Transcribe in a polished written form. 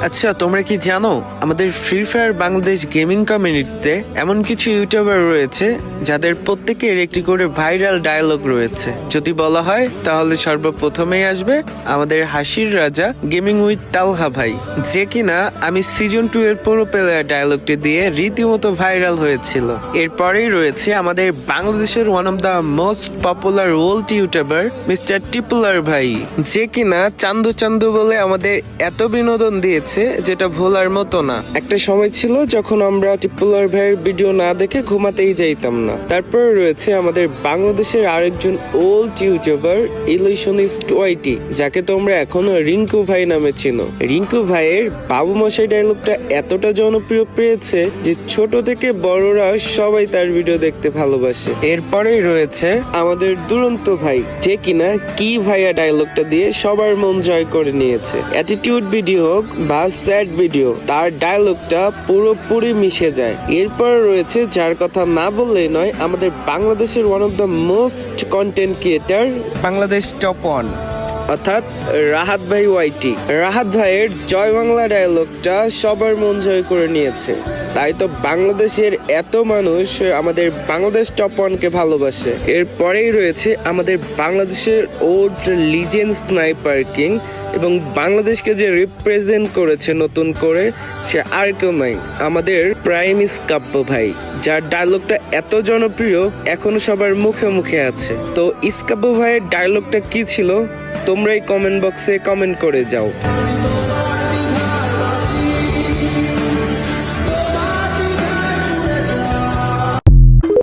আচ্ছা, তোমরা কি জানো আমাদের ফ্রি ফায়ার বাংলাদেশ গেমিং কমিউনিটিতে এমন কিছু ইউটিউবার রয়েছে যাদের প্রত্যেকের একটি করে ভাইরাল ডায়লগ রয়েছে। যদি বলা হয় তাহলে সর্বপ্রথমেই আসবে আমাদের হাসির রাজা গেমিং উইথ তালহা ভাই, যে কিনা আমি সিজন 2 এর পুরো প্লেয়ার ডায়লগটি দিয়ে রীতিমতো ভাইরাল হয়েছিল। এরপরেই রয়েছে আমাদের বাংলাদেশের one of the most popular old YouTuber mister টিপুলার ভাই, যে কিনা চান্দু চান্দু বলে আমাদের এত বিনোদন দিয়েছে যেটা ভোলার মতো না। একটা সময় ছিল যখন আমরা টিপুলার ভাইয়ের ভিডিও না দেখে ঘুমাতেই যাইতাম না। তারপরে রয়েছে আমাদের বাংলাদেশের আরেকজন ওল্ড ইউটিউবার ইলিশনিস্ট ওয়াইটি, যাকে তোমরা এখনো রিঙ্কু ভাই নামে চিনো। রিঙ্কু ভাইয়ের বাবু মশাই ডায়লগটা এতটা জনপ্রিয় পেয়েছে যে ছোট থেকে বড়রা সবাই তার ভিডিও দেখতে ভালোবাসে। এরপরেই রয়েছে আমাদের দুরন্ত ভাই, যে কিনা কি ভাইয়া ডায়লগটা দিয়ে সবার মন জয় করে নিয়েছে। অ্যাটিটিউড ভিডিও হোক বা স্যাড ভিডিও, তার ডায়লগটা পুরোপুরি মিশে যায়। এরপর রয়েছে যার কথা না বললেই নয়, আমাদের বাংলাদেশের one of the most content creator, Bangladesh top 1 অর্থাৎ রাহাত ভাই ওয়াইটি। রাহাত ভাইয়ের জয় বাংলা ডায়লগটা সবার মন জয় করে নিয়েছে, তাই তো বাংলাদেশের এত মানুষ আমাদের বাংলাদেশ টপ 1 কে ভালোবাসে। এরপরেই রয়েছে আমাদের বাংলাদেশের ওল্ড লিজেন্ড স্নাইপার কিং এবং বাংলাদেশকে যে রিপ্রেজেন্ট করেছে নতুন করে, সে আর কেউ নাই, আমাদের প্রাইম ইস্কাব্য ভাই, যার ডায়লগটা এত জনপ্রিয় এখনো সবার মুখে মুখে আছে। তো ইস্কাব্য ভাইয়ের ডায়লগটা কি ছিল তোমরাই কমেন্ট বক্সে কমেন্ট করে যাও।